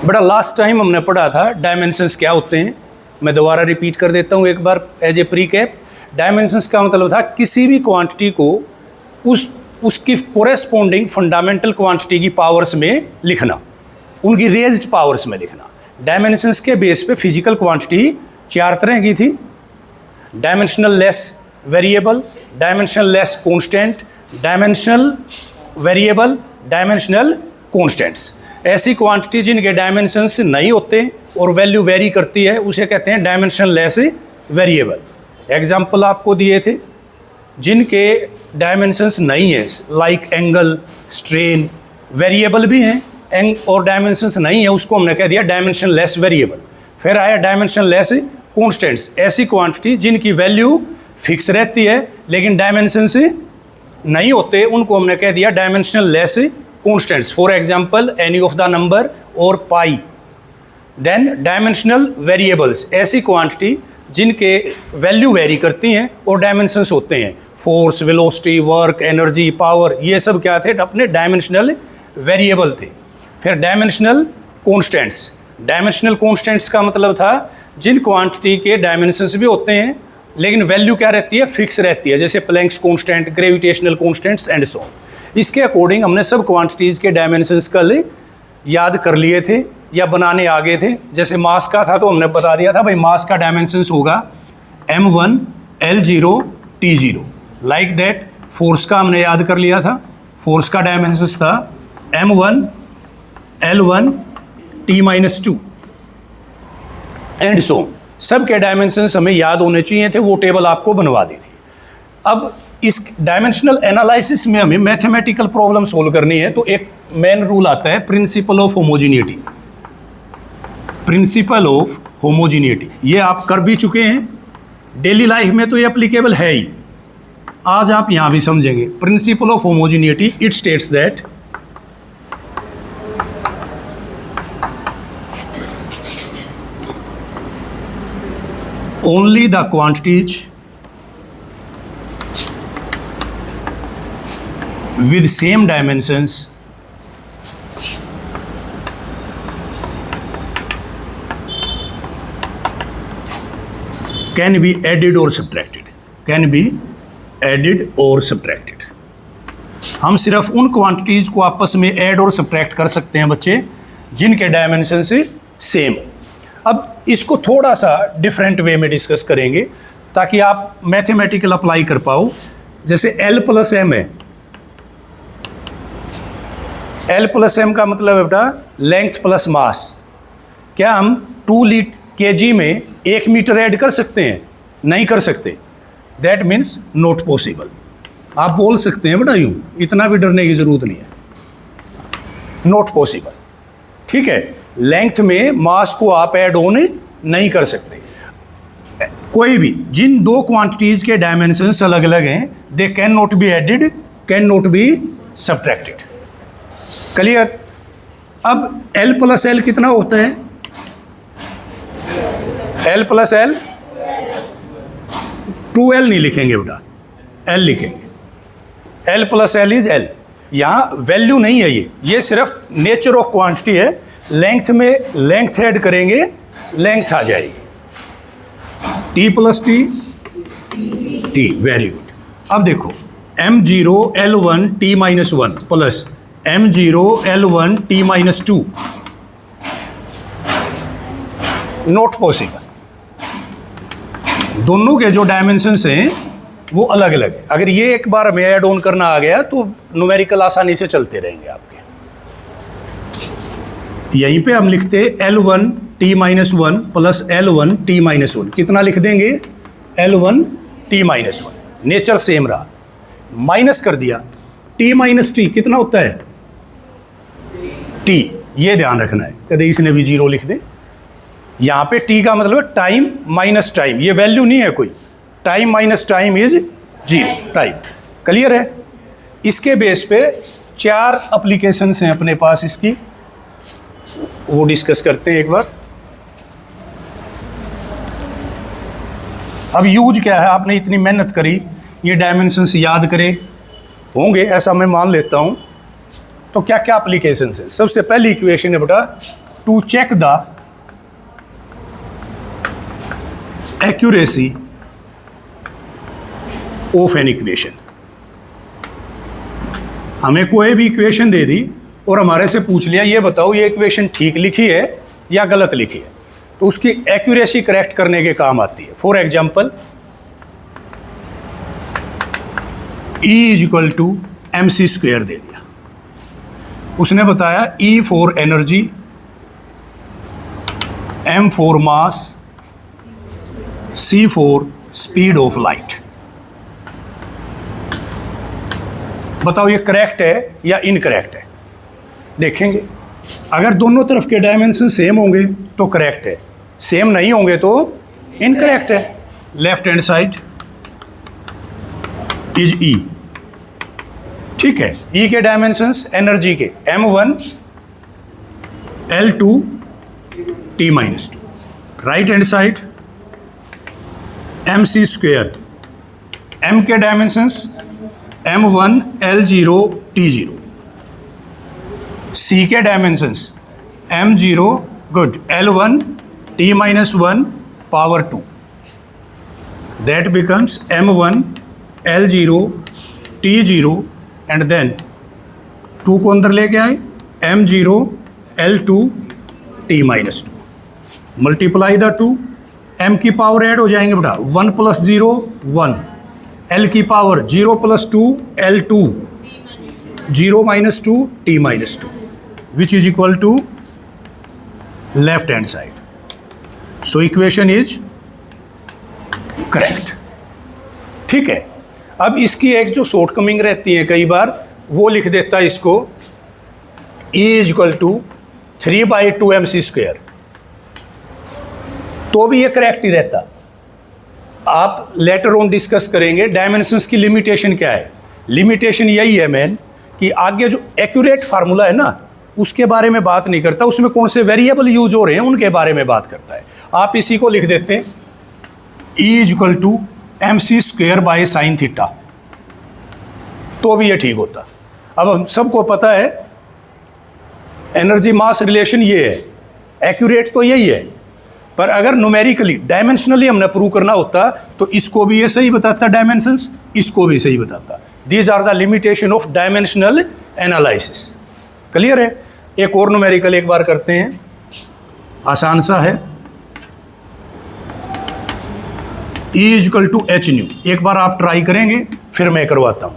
बड़ा last time हमने पढ़ा था डायमेंशंस क्या होते हैं। मैं दोबारा रिपीट कर देता हूँ एक बार as a pre cap. Dimensions का मतलब था किसी भी क्वांटिटी को उसकी कोरेस्पोंडिंग फंडामेंटल क्वांटिटी की पावर्स में लिखना, उनकी रेज्ड पावर्स में लिखना। डायमेंशंस के बेस पे फिजिकल क्वांटिटी 4 तरह की थी: dimensional less variable, dimensional less constant, dimensional variable, dimensional constants. ऐसी क्वांटिटी जिनके डायमेंशंस नहीं होते और वैल्यू वेरी करती है उसे कहते हैं डायमेंशनल लेस वेरिएबल। एग्जाम्पल आपको दिए थे जिनके डायमेंशंस नहीं है, लाइक एंगल, स्ट्रेन, वेरिएबल भी हैं और डायमेंशंस नहीं है, उसको हमने कह दिया डायमेंशन लेस वेरिएबल। फिर आया डायमेंशन लेस कॉन्स्टेंट्स, ऐसी क्वांटिटी जिनकी वैल्यू फिक्स रहती है लेकिन डायमेंशंस नहीं होते, उनको हमने कह दिया dimensional less constants. For example any of the number और पाई। देन डायमेंशनल वेरिएबल्स, ऐसी क्वांटिटी जिनके वैल्यू वेरी करती हैं और डायमेंशंस होते हैं। Force, velocity, work, energy, power, ये सब क्या थे? अपने डायमेंशनल वेरिएबल थे। फिर डायमेंशनल कॉन्स्टेंट्स। डायमेंशनल कॉन्स्टेंट्स का मतलब था जिन क्वांटिटी के डायमेंशंस भी होते हैं लेकिन वैल्यू क्या रहती है? फिक्स रहती है, जैसे Planck's constant, gravitational constants and so. इसके अकॉर्डिंग हमने सब क्वांटिटीज़ के डायमेंशंस कल याद कर लिए थे या बनाने आ गए थे। जैसे मास का था तो हमने बता दिया था भाई मास का डायमेंशंस होगा m1 L0 T0। Like that force का हमने याद कर लिया था, फोर्स का डायमेंशंस था m1 L1 T-2 and so. सब के डायमेंशंस हमें याद होने चाहिए थे, वो टेबल आपको बनवा दी थी। अब इस डायमेंशनल एनालिसिस में हमें मैथमेटिकल प्रॉब्लम सोल्व करनी है तो एक मेन रूल आता है principle of homogeneity. Principle of homogeneity ये आप कर भी चुके हैं डेली लाइफ में तो ये एप्लीकेबल है ही, आज आप यहां भी समझेंगे। Principle of homogeneity it states that only the quantities with same dimensions can be added or subtracted, can be added or subtracted। हम सिर्फ उन क्वांटिटीज को आपस में ऐड और सब्ट्रैक्ट कर सकते हैं बच्चे जिनके डायमेंशन से सेम। अब इसको थोड़ा सा डिफरेंट वे में डिस्कस करेंगे ताकि आप मैथमेटिकल अप्लाई कर पाओ। जैसे L प्लस M है, L प्लस M का मतलब है बेटा लेंथ प्लस मास। क्या हम 2 kg में 1 मीटर ऐड कर सकते हैं? नहीं कर सकते। That means not possible. आप बोल सकते हैं बेटा यूँ, इतना भी डरने की जरूरत नहीं है, नॉट पॉसिबल। ठीक है, लेंथ में मास को आप ऐड ऑन नहीं कर सकते। कोई भी जिन दो क्वांटिटीज के डायमेंशंस अलग अलग हैं they can not be added, can not be subtracted. Clear? अब L प्लस L कितना होता है? L प्लस L 2L नहीं लिखेंगे बेटा, L लिखेंगे। L plus L is L। यहाँ वैल्यू नहीं है, ये सिर्फ नेचर ऑफ क्वांटिटी है। लेंथ में लेंथ ऐड करेंगे, लेंथ आ जाएगी। T plus T, T, very good. अब देखो M0 L1 T-1 plus M0 L1 T-2, not possible. दोनों के जो डायमेंशंस हैं वो अलग अलग है। अगर ये एक बार में ऐड ऑन करना आ गया तो न्यूमेरिकल आसानी से चलते रहेंगे आपके। यहीं पे हम लिखते L1 T-1 plus L1 T-1, कितना लिख देंगे? L1 T-1, नेचर सेम रहा। माइनस कर दिया T-T, कितना होता है? T, ये ध्यान रखना है, कभी इसने भी 0 लिख दे। यहाँ पे T का मतलब है टाइम माइनस टाइम, ये वैल्यू नहीं है कोई। Time minus time is 0 time. Clear है? इसके बेस पे 4 एप्लीकेशंस हैं अपने पास इसकी, वो डिस्कस करते हैं एक बार। अब यूज क्या है? आपने इतनी मेहनत करी, ये डायमेंशंस याद करे होंगे ऐसा मैं मान लेता हूं, तो क्या क्या एप्लीकेशंस है? सबसे पहली इक्वेशन है बेटा to check the accuracy of an equation. हमें कोई भी इक्वेशन दे दी और हमारे से पूछ लिया ये बताओ ये इक्वेशन ठीक लिखी है या गलत लिखी है, तो उसकी एक्यूरेसी करेक्ट करने के काम आती है। For example E is equal to mc² दे दिया, उसने बताया E for energy, M for mass, C for speed of light. बताओ ये करेक्ट है या इनकरेक्ट है। देखेंगे अगर दोनों तरफ के डायमेंशन सेम होंगे तो करेक्ट है, सेम नहीं होंगे तो इनकरेक्ट है। Left hand side is E, ठीक है। E के डायमेंशंस एनर्जी के M1 L2 T-2। Right hand side mc², M के dimensions M1 L0 T0। C के dimensions M0 good L1 T-1 power 2, that becomes M1 L0 T0 and then 2 को अंदर लेके आए M0 L2 T-2, multiply the 2, M की power add हो जाएंगे बेटा 1 + 0 1, L की power 0 + 2 L2, 0 - 2 T-2, which is equal to left hand side. So equation is correct. ठीक है। अब इसकी एक जो शॉर्टकमिंग रहती है कई बार, वो लिख देता है इसको E is equal to 3/2 mc², तो भी ये करेक्ट ही रहता। आप लेटर ऑन डिस्कस करेंगे डायमेंशंस की लिमिटेशन क्या है। लिमिटेशन यही है मैन कि आगे जो एक्यूरेट फार्मूला है ना उसके बारे में बात नहीं करता, उसमें कौन से वेरिएबल यूज हो रहे हैं उनके बारे में बात करता है। आप इसी को लिख देते हैं E is equal to mc² sin theta, तो भी ये ठीक होता। अब हम सबको पता है एनर्जी मास रिलेशन ये है, एक्यूरेट तो यही है, पर अगर न्यूमेरिकली डायमेंशनली हमने प्रूव करना होता तो इसको भी ये सही बताता डायमेंशंस, इसको भी सही बताता। These are the limitation of dimensional analysis. Clear है। एक और न्यूमेरिकल एक बार करते हैं, आसान सा है। E is equal to h², एक बार आप ट्राई करेंगे फिर मैं करवाता हूं।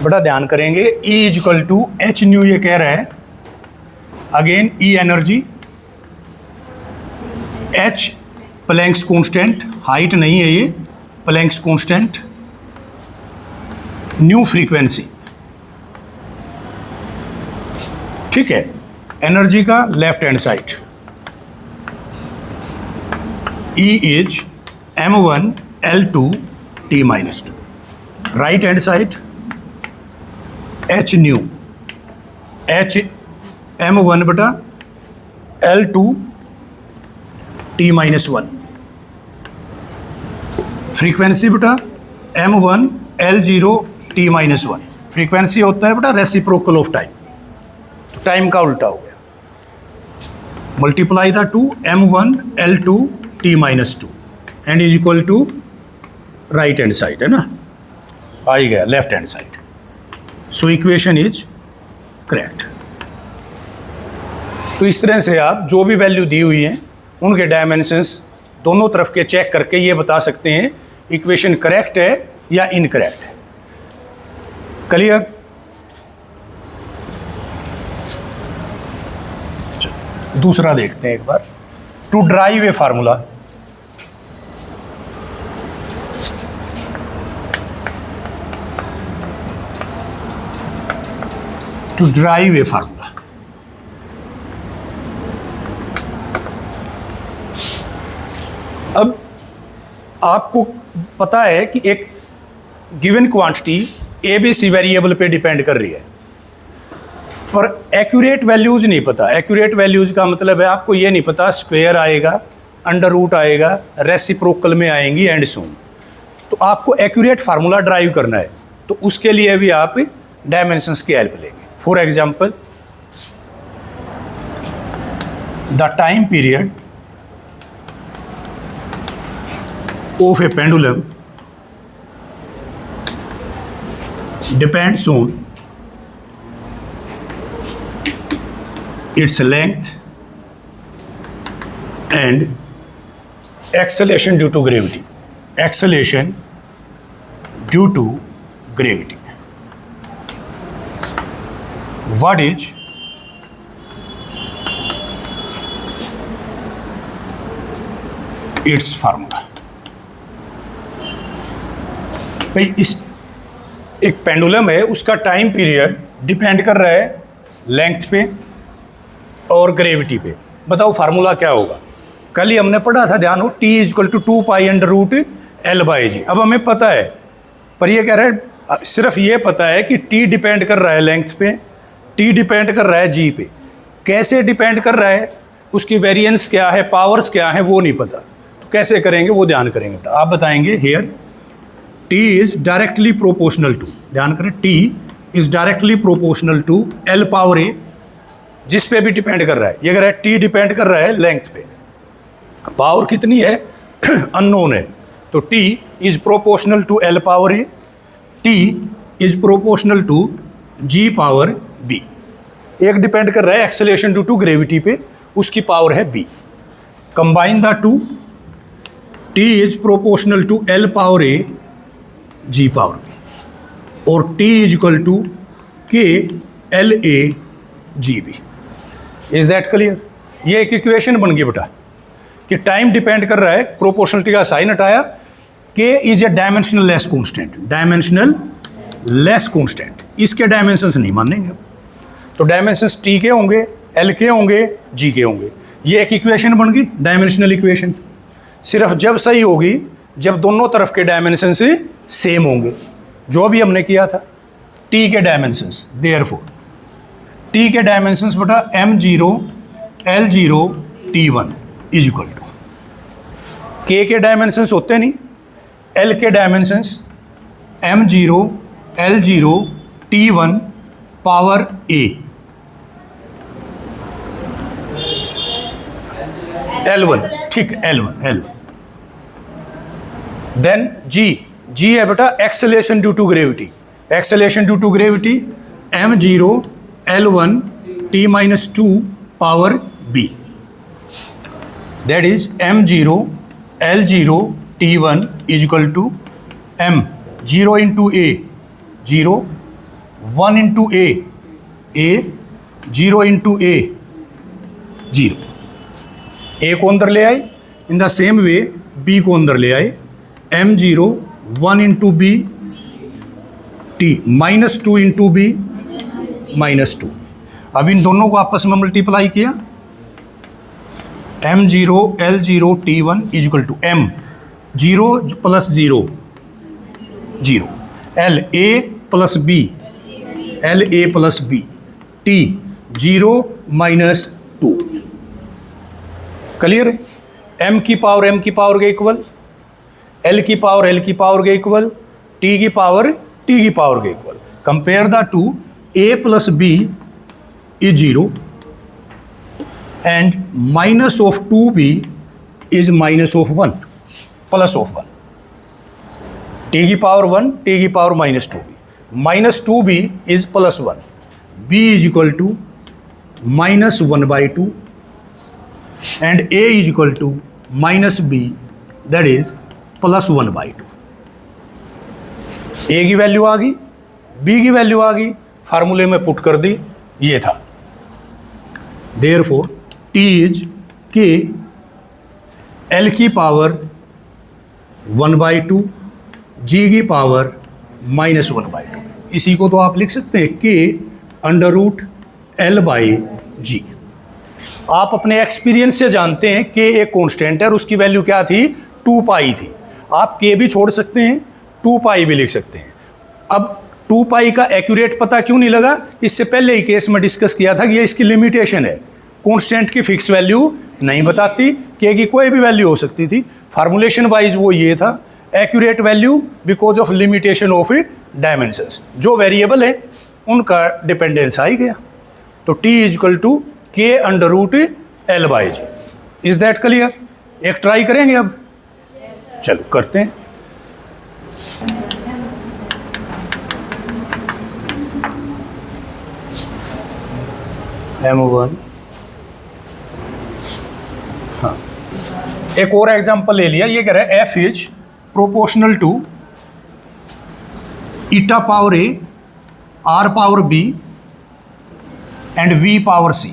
बड़ा ध्यान करेंगे, E is equal to h² ये कह रहा है। Again E energy, H Planck's constant, height नहीं है ये, प्लैंक्स कांस्टेंट, न्यू फ्रीक्वेंसी, ठीक है। एनर्जी का left hand side E is M1 L2 T-2, right hand side h², H M1 बटा L2 T-1, फ्रीक्वेंसी बेटा M1 L0 T-1, फ्रीक्वेंसी होता है बेटा रेसिप्रोकल ऑफ टाइम, तो टाइम का उल्टा हो गया। Multiply the 2 M1 L2 T-2 and is equal to right hand side, है ना, आ ही गया left hand side. So equation is correct. तो इस तरह से आप जो भी वैल्यू दी हुई हैं उनके डायमेंशंस दोनों तरफ के चेक करके ये बता सकते हैं इक्वेशन करेक्ट है या इनकरेक्ट है। क्लियर। दूसरा देखते हैं एक बार। To drive a formula, to drive a formula, अब आपको पता है कि एक गिवन क्वांटिटी ABC वेरिएबल पे डिपेंड कर रही है, पर एक्यूरेट वैल्यूज नहीं पता। एक्यूरेट वैल्यूज का मतलब है आपको ये नहीं पता स्क्वायर आएगा, अंडर रूट आएगा, रेसिप्रोकल में आएंगी एंड सोन। तो आपको एक्यूरेट फार्मूला ड्राइव करना है, तो उसके लिए भी आप डायमेंशंस की हेल्प लेंगे। For example, the time period of A pendulum depends on its length and acceleration due to gravity. Acceleration due to gravity. What is its formula? भाई इस एक पेंडुलम है, उसका टाइम पीरियड डिपेंड कर रहा है लेंथ पे और ग्रेविटी पे। बताओ फार्मूला क्या होगा? कल ही हमने पढ़ा था, ध्यान हो, T = 2 pi under root L/g। अब हमें पता है, पर ये कह रहा है सिर्फ ये पता है कि T डिपेंड कर रहा है लेंथ पे, T डिपेंड कर रहा है G पे। कैसे डिपेंड कर रहा है, उसकी वेरिएंस क्या है, पावर्स क्या है, वो नहीं पता। तो कैसे करेंगे वो ध्यान करेंगे। आप बताएंगे hair T is directly proportional to, ध्यान करें, T is directly proportional to L/a, जिस पे भी डिपेंड कर रहा है। ये कह रहा है T डिपेंड कर रहा है लेंथ पे, पावर कितनी है अननोन है, तो T is proportional to L/a, T is proportional to G/b। एक डिपेंड कर रहा है एक्सेलरेशन ड्यू टू ग्रेविटी पे, उसकी पावर है b। Combine the two, T is proportional to L/a G/b और T = K/L/a/G/b। Is that clear? ये एक इक्वेशन बन गई बेटा कि टाइम डिपेंड कर रहा है, प्रोपोर्शनलिटी का साइन हटाया, K is a dimensional less constant, dimensional less constant, इसके डायमेंशंस नहीं मानेंगे। तो डायमेंशंस T के होंगे, L के होंगे, G के होंगे। ये एक इक्वेशन बन गई, डायमेंशनल इक्वेशन। सिर्फ जब सही होगी जब दोनों तरफ के डायमेंशन से सेम होंगे, जो भी हमने किया था। T के डायमेंशंस, देयरफॉर T के डायमेंशंस बेटा m0 L0 T1 = K के डायमेंशंस होते नहीं, L के dimensions m0 L0 T1 power a, L1, ठीक, L1। देन G है बेटा acceleration due to gravity, acceleration due to gravity m0 L1 T-2 power b, that is m0 L0 T1 = m0 × a 0, 1 × a 0 × a 0। a को अंदर ले आए, in the same way b को अंदर ले आए, m0 1 × b t -2 × b -2। अब इन दोनों को आपस में मल्टीप्लाई किया, m0 L0 T1 = m 0 + 0 0, LA + b LA + b T 0 - 2। Clear है? m की पावर के इक्वल, L की पावर के इक्वल, T की पावर के equal. Compare the two, A + b is 0 and -2b is -1 +1। T की पावर 1, T की power -2b, -2b is +1, b = -1/2 and A = -b, that is +1/2। A की value आ गई, B की वैल्यू आ गई, फार्मूले में पुट कर दी, ये था। Therefore T is K L की पावर 1/2 G की पावर -1/2। इसी को तो आप लिख सकते हैं K √L/G। आप अपने एक्सपीरियंस से जानते हैं K एक कांस्टेंट है और उसकी वैल्यू क्या थी, 2 पाई थी। आप K भी छोड़ सकते हैं, 2 पाई भी लिख सकते हैं। अब 2 पाई का एक्यूरेट पता क्यों नहीं लगा? इससे पहले ही केस में डिस्कस किया था कि ये इसकी लिमिटेशन है, कांस्टेंट की फिक्स वैल्यू नहीं बताती, K की कोई भी वैल्यू हो सकती थी। फार्मूलेशन वाइज वो ये था, accurate value because of limitation of dimensions. जो वेरिएबल है उनका डिपेंडेंस आ ही गया। तो T इजकल टू के under root L by G. Is that clear? एक ट्राई करेंगे अब, चलो करते हैं। M1, हाँ एक और एग्जांपल ले लिया। ये कह रहा है F is proportional to eta power A, R power B and V power C.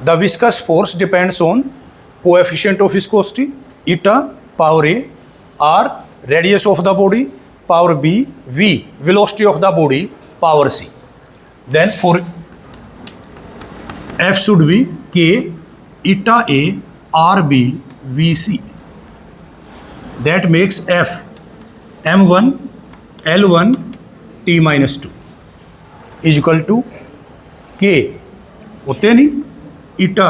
The viscous force depends on coefficient of viscosity, eta power A, R radius of the body, power B, V velocity of the body, power C. Then for F should be K eta A R B V C. That makes F M1 L1 T minus 2 is equal to K होते नहीं ईटा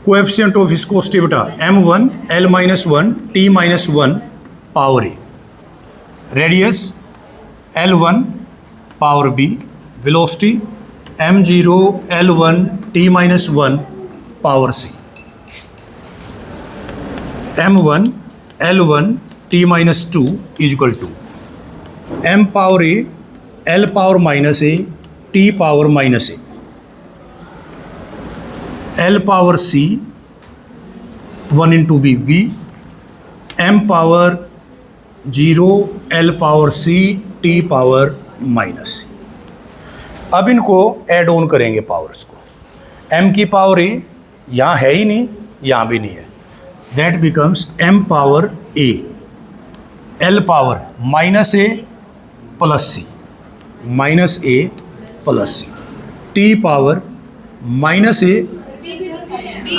coefficient of viscosity बेटा M1 L minus 1 T minus 1 power A, radius L1 power B, velocity M0 L1 T minus 1 power C, M1 L1 T minus 2 is equal to M power A L power minus A T power minus A, L power C 1 into B B, M power 0 L power C T power minus C। अब इनको add on करेंगे powers को। M की power A यहाँ है ही नहीं, यहाँ भी नहीं है, that becomes M power A, L power minus A plus C, minus A plus C, T power minus A,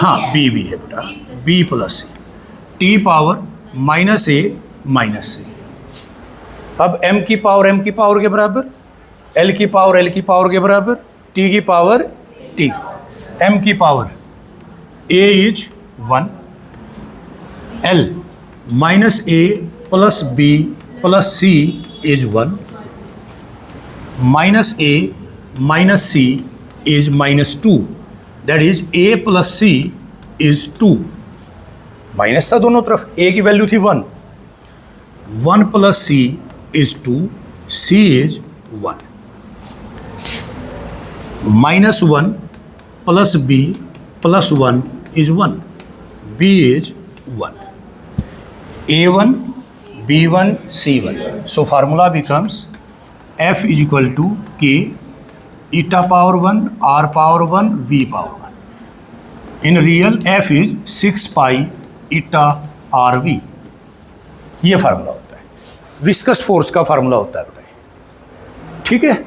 हाँ B भी है बेटा, B plus C, T power minus A minus C। अब M की पावर के बराबर, L की power के बराबर, T की पावर T, M की power A is 1, L minus A plus B plus C is 1, minus A minus C is minus 2, that is A plus C is 2। Minus था दोनों तरफ, A की value थी 1, 1 plus C is 2, C is 1, minus 1 plus B plus 1 is 1, B is 1, A1 B1 C1। So formula becomes F is equal to K eta power 1 R power 1 V power 1। In real F is 6 pi eta RV। ये formula होता है, viscous force का formula होता है बेटा। ठीक है,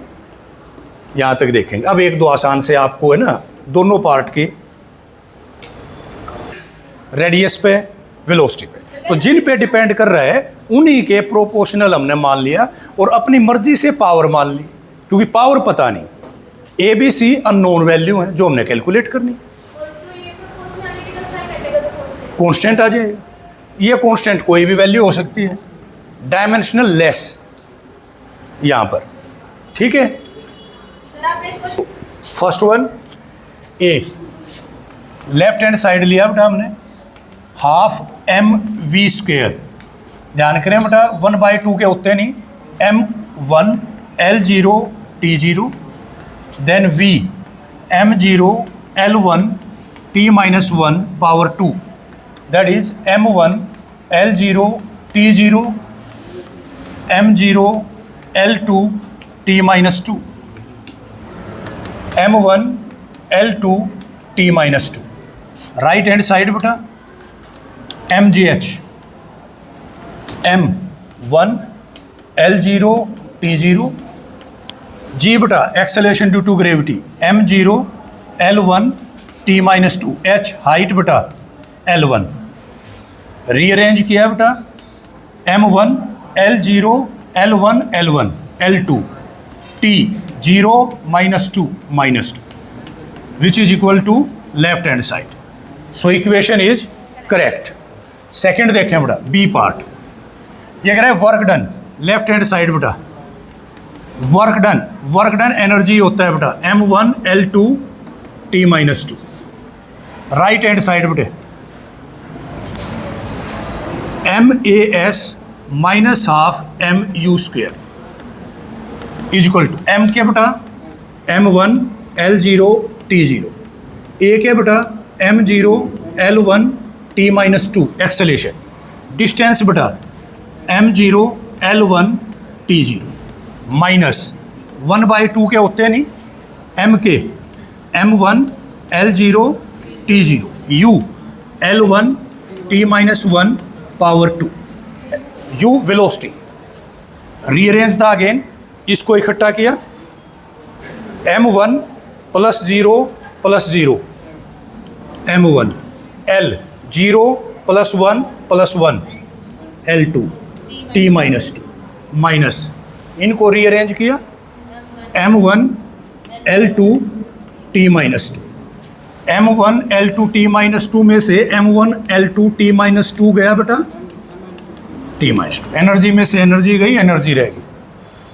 यहाँ तक देखेंगे। अब एक दो आसान से आपको है ना, दोनों पार्ट के रेडियस पे वेलोसिटी पे, तो जिन पे डिपेंड कर रहा है उन्हीं के प्रोपोर्शनल हमने मान लिया और अपनी मर्जी से पावर मान ली, क्योंकि पावर पता नहीं, A B C unknown value है जो हमने कैलकुलेट करनी। कांस्टेंट आ जाएगा, ये कांस्टेंट कोई भी वैल्यू हो सकती है, डायमेंशनल लेस यहाँ पर। ठीक है, फर्स्ट वन ए, लेफ्ट हैंड साइड लिया बेटा हमने हाफ एम वी स्क्वेयर। ध्यान करें बेटा 1/2 के होते नहीं, M1 L0 T0, then V M0 L1 T minus 1 power 2, that is M1 L0 T0 M0 L2 T minus 2, M1 L2 T minus 2। Right hand side बेटा MGH M1 L0 T0, G बेटा acceleration due to gravity M0 L1 T minus 2, H height बेटा L1। Rearrange किया बेटा M1 L0 L1 L1 L2 T 0 minus 2 minus 2, which is equal to left hand side। So equation is correct। Second देखें बेटा B part, ये कह रहा है work done, left hand side बेटा वर्क डन एनर्जी होता है बेटा M1L2 T-2, right hand side बेटे MAS minus half MU² is equal to M के बेटा M1L0 T0, A के बेटा M0L1 T-2 एक्सेलेरेशन, डिस्टेंस बेटा M0L1 T0 माइनस 1/2 के होते हैं नहीं M के M1L0 T0 U L1 T-1 power 2 U velocity, rearrange the again, इसको इकट्ठा किया M1 + 0 + 0 M1 L 0 + 1 + 1 L2 T-2 minus, इनको रीअरेंज किया M1 L2 T-2, M1 L2 T-2 में से M1 L2 T-2 गया बेटा T-2, एनर्जी में से एनर्जी गई, एनर्जी रहेगी,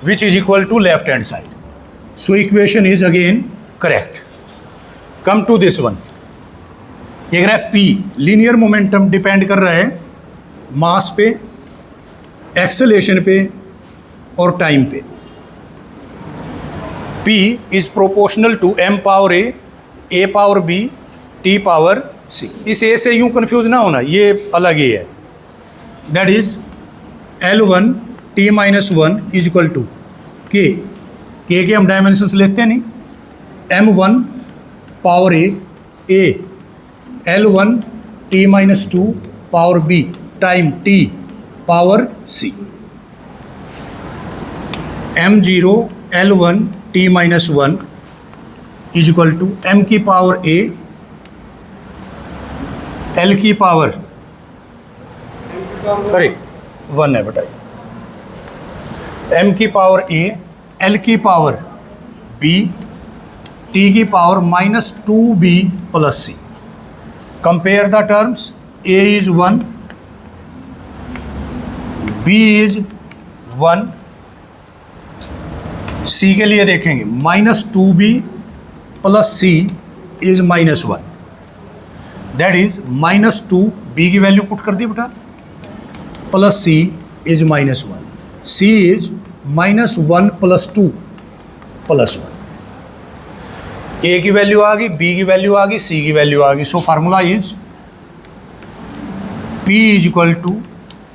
which is equal to left hand side. So equation is again correct. Come to this one, ये कह रहा है P लीनियर मोमेंटम डिपेंड कर रहा है मास पे, एक्सेलेरेशन पे और टाइम पे. P is proportional to M power A power B T power C. इस A से यूं कंफ्यूज ना होना, ये अलग ही है. That is L1 T-1 is equal to K के हम डायमेंशंस लेते हैं नहीं, M1 power A L1 T-2 power B time T power C, M0 L1 T-1 is equal to M की पावर A L की पावर, अरे 1 है बताइए, M की पावर A L की पावर B T की power -2B + C. Compare the terms, A is 1 B is 1, C के लिए देखेंगे -2B + C is -1, that is -2 B की वैल्यू पुट कर दी बेटा + C is -1, C is -1 + 2 + 1. A की वैल्यू आ गई, B की वैल्यू आ गई, C की वैल्यू आ गई. So formula is P is equal to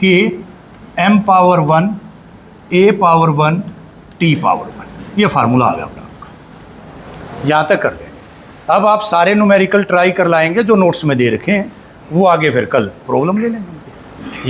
K M power 1 A power 1 T power 1. ये फार्मूला आ गया अपना आपका, यहाँ तक कर लेंगे. अब आप सारे न्यूमेरिकल ट्राई कर लाएंगे जो नोट्स में दे रखे हैं, वो आगे फिर कल प्रॉब्लम ले लेंगे. यहाँ